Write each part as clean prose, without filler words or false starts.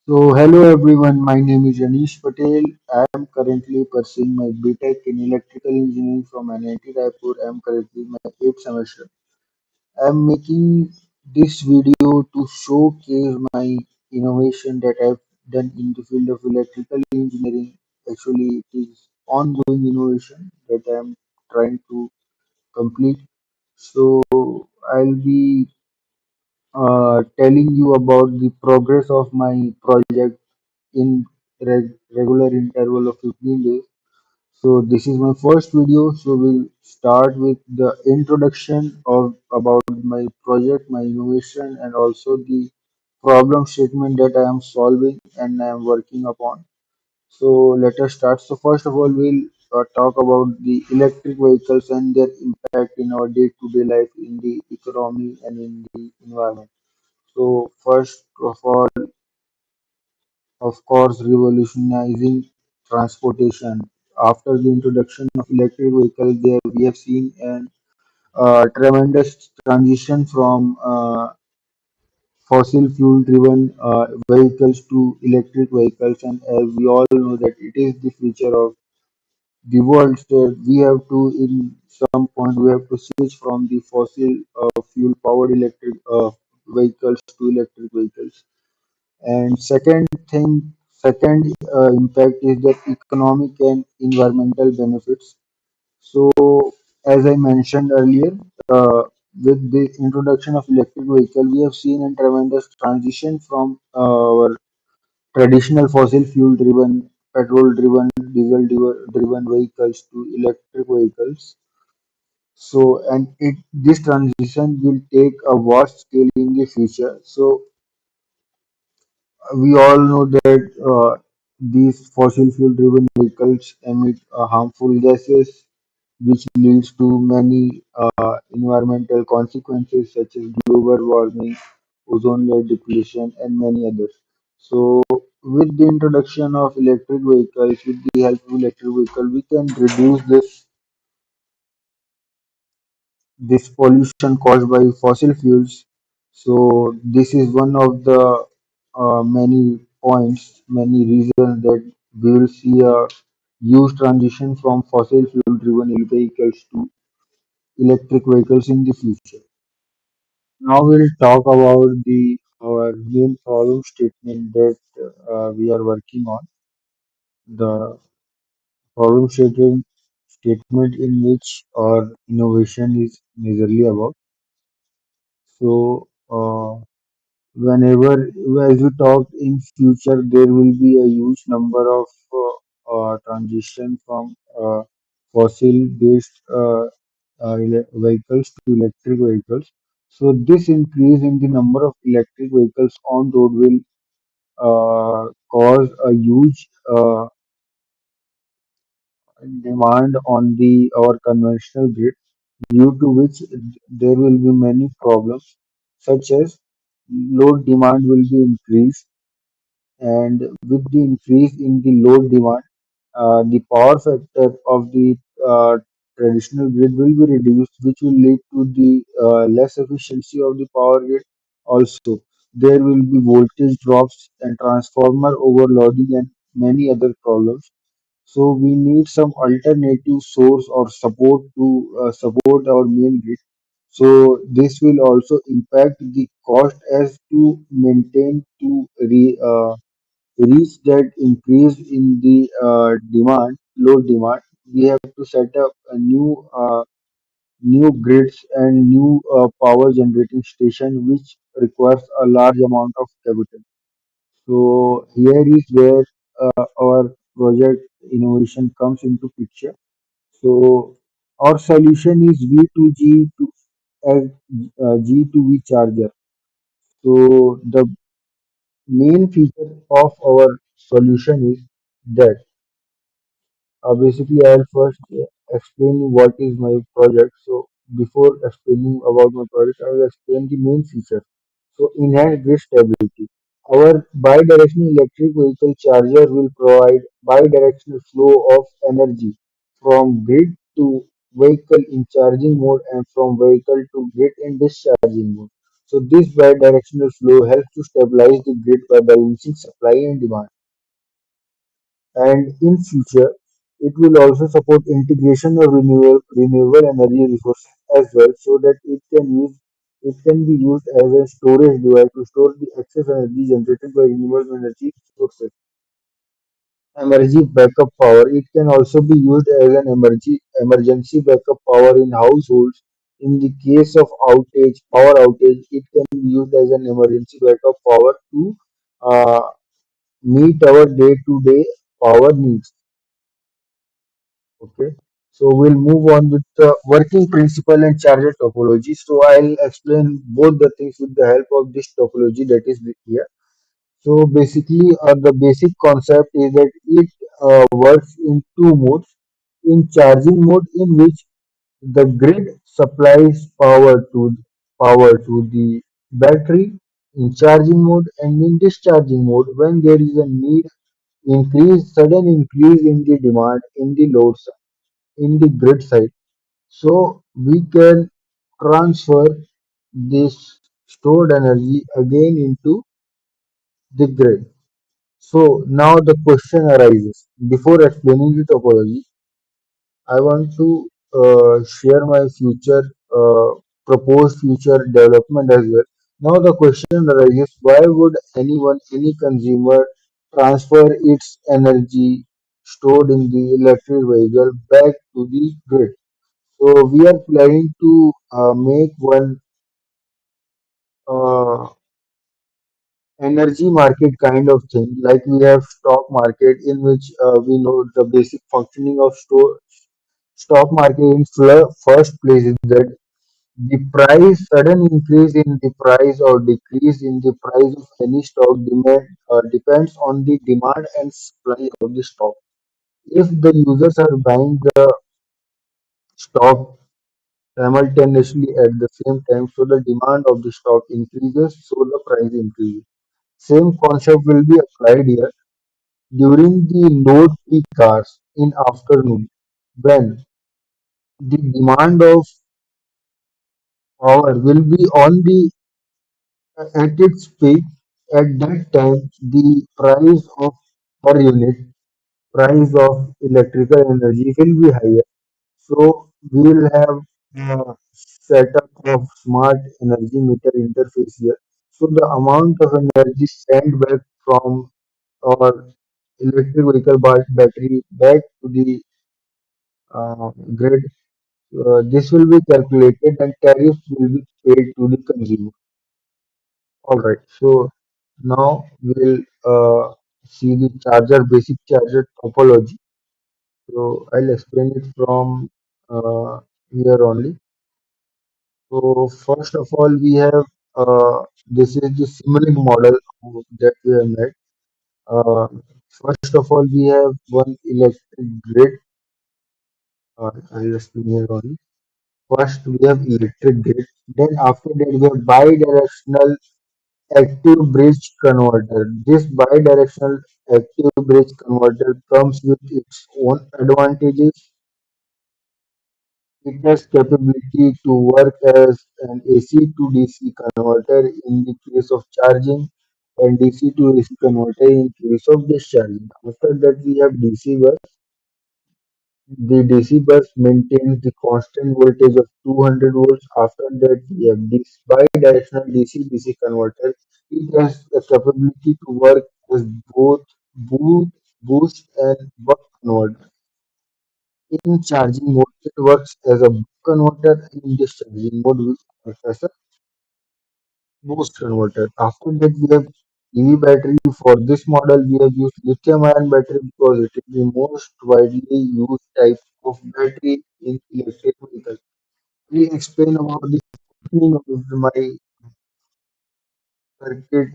Hello everyone, my name is Anish Patel. I am currently pursuing my BTech in Electrical Engineering from NIT Raipur. I am currently in my 8th semester. I am making this video to showcase my innovation that I've done in the field of electrical engineering. Actually, it is ongoing innovation that I am trying to complete. So, I'll be telling you about the progress of my project in regular interval of 15 days. So this is my first video. So we'll start with the introduction of about my project, my innovation, and also the problem statement that I am solving and I am working upon. So let us start. So first of all, we'll talk about the electric vehicles and their impact in our day-to-day life, in the economy, and in the environment. So first of all, of course, revolutionizing transportation. After the introduction of electric vehicles, there we have seen an tremendous transition from fossil fuel driven vehicles to electric vehicles, and as we all know that it is the future of the world. So we have to, in some point, we have to switch from the fossil fuel powered electric vehicles to electric vehicles. And second impact is the economic and environmental benefits. So, as I mentioned earlier, uh, with the introduction of electric vehicle, we have seen a tremendous transition from our traditional fossil fuel driven, petrol driven, driven vehicles to electric vehicles. So, and this transition will take a vast scale in the future. So, we all know that these fossil fuel driven vehicles emit harmful gases, which leads to many environmental consequences such as global warming, ozone layer depletion, and many others. So, with the introduction of electric vehicles, with the help of electric vehicle, we can reduce this pollution caused by fossil fuels. So this is one of the many points, many reasons that we will see a huge transition from fossil fuel driven vehicles to electric vehicles in the future. Now we'll talk about the our main problem statement that we are working on. The problem statement in which our innovation is majorly about. So whenever, as we talked in future, there will be a huge number of transition from fossil based vehicles to electric vehicles. So this increase in the number of electric vehicles on road will cause a huge demand on the our conventional grid, due to which there will be many problems such as load demand will be increased, and with the increase in the load demand, the power factor of the uh, traditional grid will be reduced, which will lead to the less efficiency of the power grid. Also, there will be voltage drops and transformer overloading and many other problems. So we need some alternative source or support to support our main grid. So this will also impact the cost as to maintain to reach that increase in the load demand. We have to set up a new grids and new power generating station, which requires a large amount of capital. So here is where our project innovation comes into picture. So our solution is V2G to as G2V charger. So the main feature of our solution is that basically I'll first explain what is my project. So before explaining about my project, I will explain the main feature. So enhanced grid stability. Our bidirectional electric vehicle charger will provide bidirectional flow of energy from grid to vehicle in charging mode and from vehicle to grid in discharging mode. So this bidirectional flow helps to stabilize the grid by balancing supply and demand. And in future, it will also support integration of renewable energy resources as well, so that it can be used as a storage device to store the excess energy generated by renewable energy sources. Emergency backup power. It can also be used as an emergency backup power in households. In the case of power outage, it can be used as an emergency backup power to uh, meet our day-to-day power needs. Okay. So we'll move on with the working principle and charger topology. So I'll explain both the things with the help of this topology that is here. So basically, the basic concept is that it works in two modes. In charging mode, in which the grid supplies power to the battery in charging mode, and in discharging mode when there is a sudden increase in the demand in the load side, in the grid side. So we can transfer this stored energy again into the grid. So now the question arises. Before explaining the topology, I want to share my proposed future development as well. Now the question arises: why would any consumer, transfer its energy stored in the electric vehicle back to the grid? So we are planning to make one uh, energy market kind of thing, like we have stock market in which we know the basic functioning of stock market in first place is that the sudden increase in the price or decrease in the price of any stock depends on the demand and supply of the stock. If the users are buying the stock simultaneously at the same time, so the demand of the stock increases, so the price increases. Same concept will be applied here during the load peak hours in afternoon, when the demand of power will be at its peak. At that time, the per unit price of electrical energy will be higher. So we will have a setup of smart energy meter interface here. So the amount of energy sent back from our electric vehicle battery back to the grid, this will be calculated and tariffs will be paid to the consumer. All right. So now we'll see the basic charger topology. So I'll explain it from here only. So first of all, we have this is the Simulink model that we have made. Uh, First of all, we have one electric grid. I'll explain here only. First, we have electric grid. Then after that, we have bidirectional active bridge converter. This bidirectional active bridge converter comes with its own advantages. It has capability to work as an AC to DC converter in the case of charging and DC to AC converter in case of discharging. After that, we have DC bus. The DC bus maintains the constant voltage of 200 volts. After that, we have this bidirectional DC-DC converter. It has the capability to work as both boost, boost and buck converter. In charging mode, it works as a buck converter. In discharging mode, it works as a boost converter. After that, we have EV battery. For this model, we have used lithium-ion battery because it is the most widely used type of battery in electric vehicles. We explain about the functioning of my circuit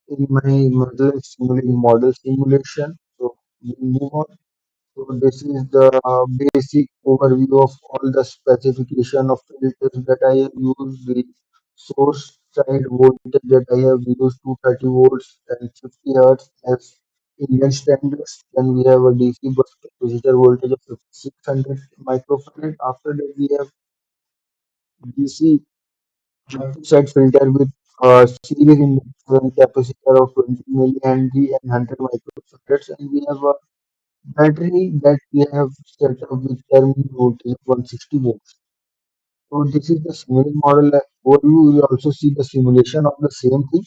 in my model simulation. So we move on. So this is the basic overview of all the specification of filters that I have used. The source side voltage that I have used 230 volts and 50 hertz as Indian standards. Then we have a DC bus capacitor voltage of 5600 microfarad. After that we have DC set filter with series inductor and capacitor of 20 millihenry and 100 microfarads, and we have a battery that we have set up with terminal voltage of 160 volts. So this is the simulated model. Overview, we will also see the simulation of the same thing.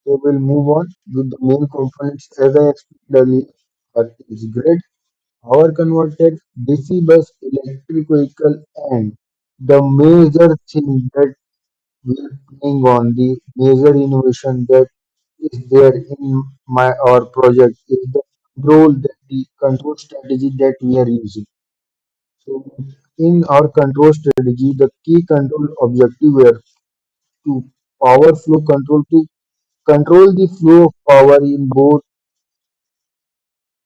So we'll move on with the main components as I explained earlier. Is grid, power converter, DC bus, electric vehicle, and the major thing that we are playing on, the major innovation that is there in my our project is the control strategy that we are using. So in our control strategy, the key control objective were to power flow control to control the flow of power in both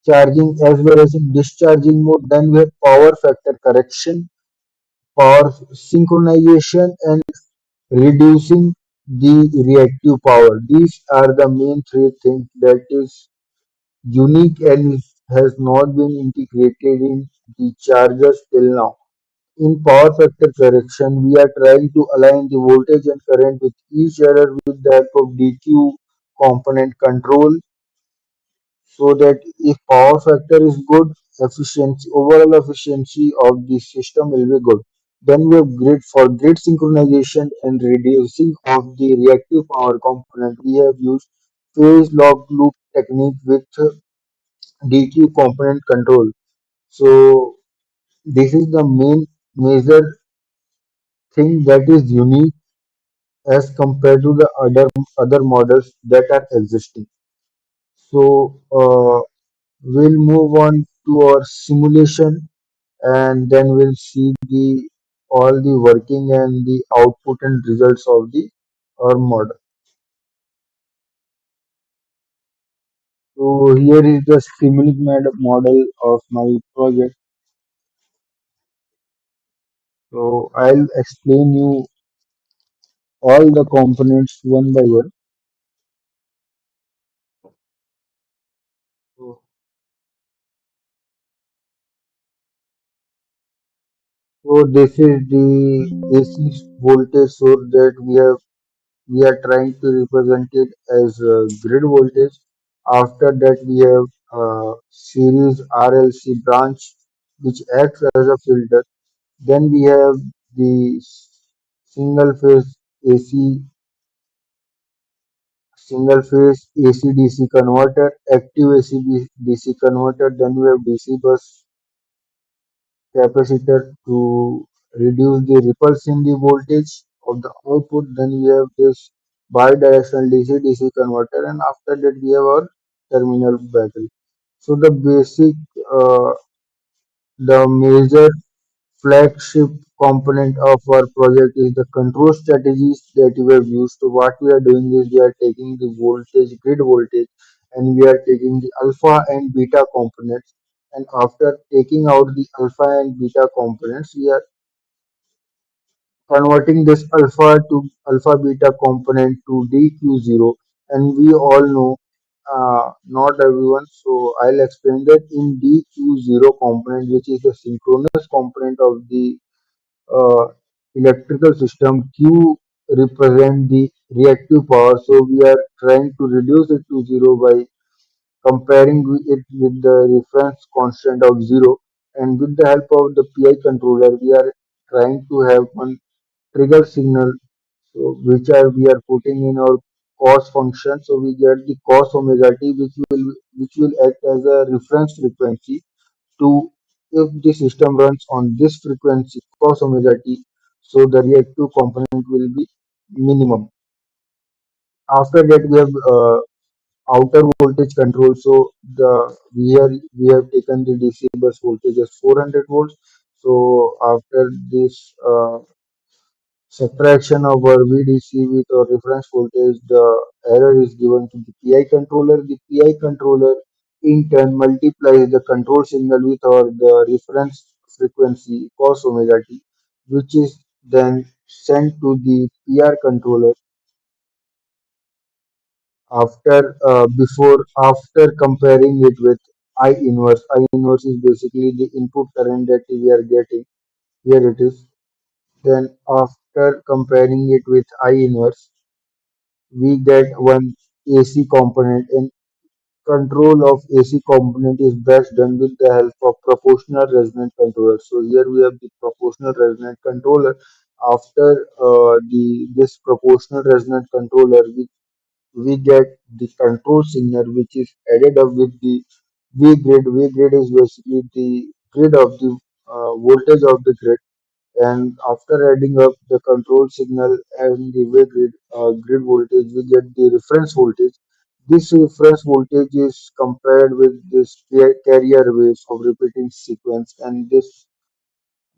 charging as well as in discharging mode. Then we have power factor correction, power synchronization, and reducing the reactive power. These are the main three things that is unique and has not been integrated in the chargers till now. In power factor correction, we are trying to align the voltage and current with each other with the help of DQ component control so that if power factor is good, efficiency overall efficiency of the system will be good. Then we have grid for grid synchronization and reducing of the reactive power component. We have used phase lock loop technique with DQ component control. So this is the main major thing that is unique as compared to the other models that are existing. So we'll move on to our simulation and then we'll see the all the working and the output and results of the our model. So here is the simulated model of my project. So I'll explain you all the components one by one. So, so this is the AC voltage source that we are trying to represent it as grid voltage. After that, we have series RLC branch, which acts as a filter. Then we have the single phase AC, single phase AC DC converter, active AC DC converter. Then we have DC bus capacitor to reduce the ripples in the voltage of the output. Then we have this bidirectional DC-DC converter, and after that we have our terminal battery. So the basic, the major flagship component of our project is the control strategies that we have used. So what we are doing is we are taking the voltage, grid voltage, and we are taking the alpha and beta components. And after taking out the alpha and beta components, we are converting this alpha beta component to DQ0. And we all know, not everyone, so I'll explain that in DQ0 component, which is the synchronous component of the uh, electrical system, Q represent the reactive power. So we are trying to reduce it to zero by comparing it with the reference constant of zero. And with the help of the PI controller, we are trying to have one trigger signal, so which are we are putting in our cos function. So we get the cos omega t, which will act as a reference frequency to if the system runs on this frequency cos omega t, so the reactive component will be minimum. After that we have outer voltage control. So we have taken the DC bus voltage as 400 volts. So after this subtraction of our VDC with our reference voltage, the error is given to the PI controller. The PI controller in turn multiplies the control signal with our the reference frequency cos omega t, which is then sent to the PR controller after comparing it with I inverse. I inverse is basically the input current that we are getting. Here it is. Then after after comparing it with I inverse, we get one AC component, and control of AC component is best done with the help of proportional resonant controller. So here we have the proportional resonant controller. After the this proportional resonant controller, we get the control signal which is added up with the V grid. V grid is basically the grid of the voltage of the grid, and after adding up the control signal and the V grid, grid voltage, we get the reference voltage. This reference voltage is compared with this carrier waves of repeating sequence, and this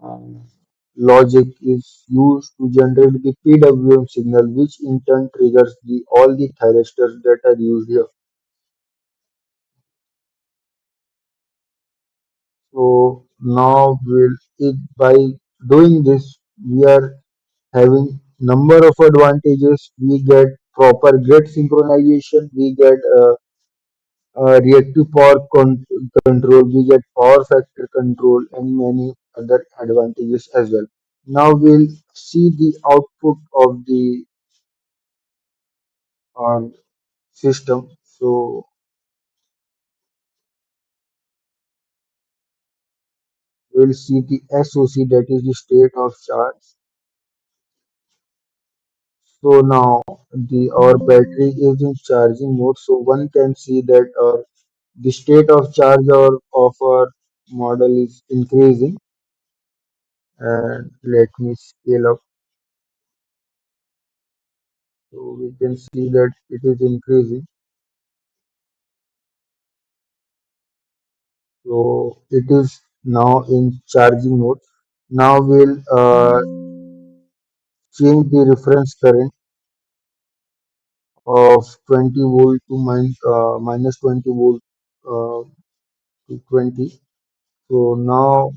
um, logic is used to generate the PWM signal, which in turn triggers all the thyristors that are used here. So now by doing this, we are having number of advantages. We get proper grid synchronization, we get reactive control, we get power factor control, and many other advantages as well. Now we'll see the output of the system. So we'll see the SOC, that is the state of charge. So now the our battery is in charging mode. So one can see that the state of charge of our model is increasing. And let me scale up, so we can see that it is increasing. So it is now in charging mode. Now we'll change the reference current of 20 volt to minus 20 volt uh, to 20. So now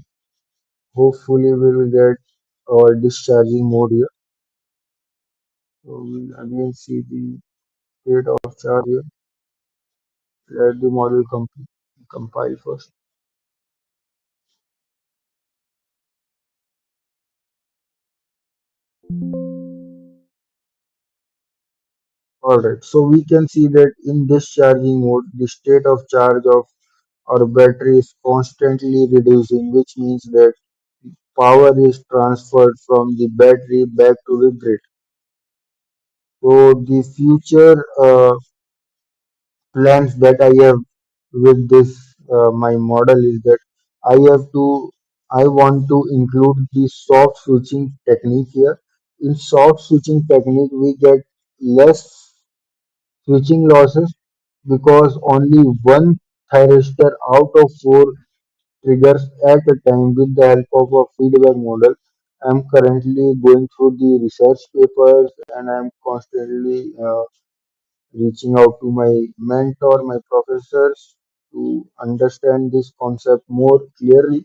hopefully we will get our discharging mode here. So we'll again see the state of charge here. Let the model compile first. Alright, so we can see that in discharging mode, the state of charge of our battery is constantly reducing, which means that power is transferred from the battery back to the grid. So the future plans that I have with this my model is that I have to I want to include the soft switching technique here. In soft switching technique, we get less switching losses because only one thyristor out of four triggers at a time with the help of a feedback model. I'm currently going through the research papers, and I'm constantly reaching out to my mentor, my professors, to understand this concept more clearly.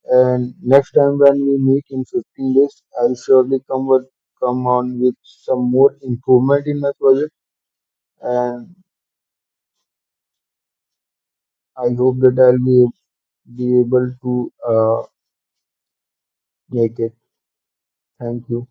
And next time when we meet in 15 days, I'll surely come on with some more improvement in my project. And I hope that be able to make it. Thank you.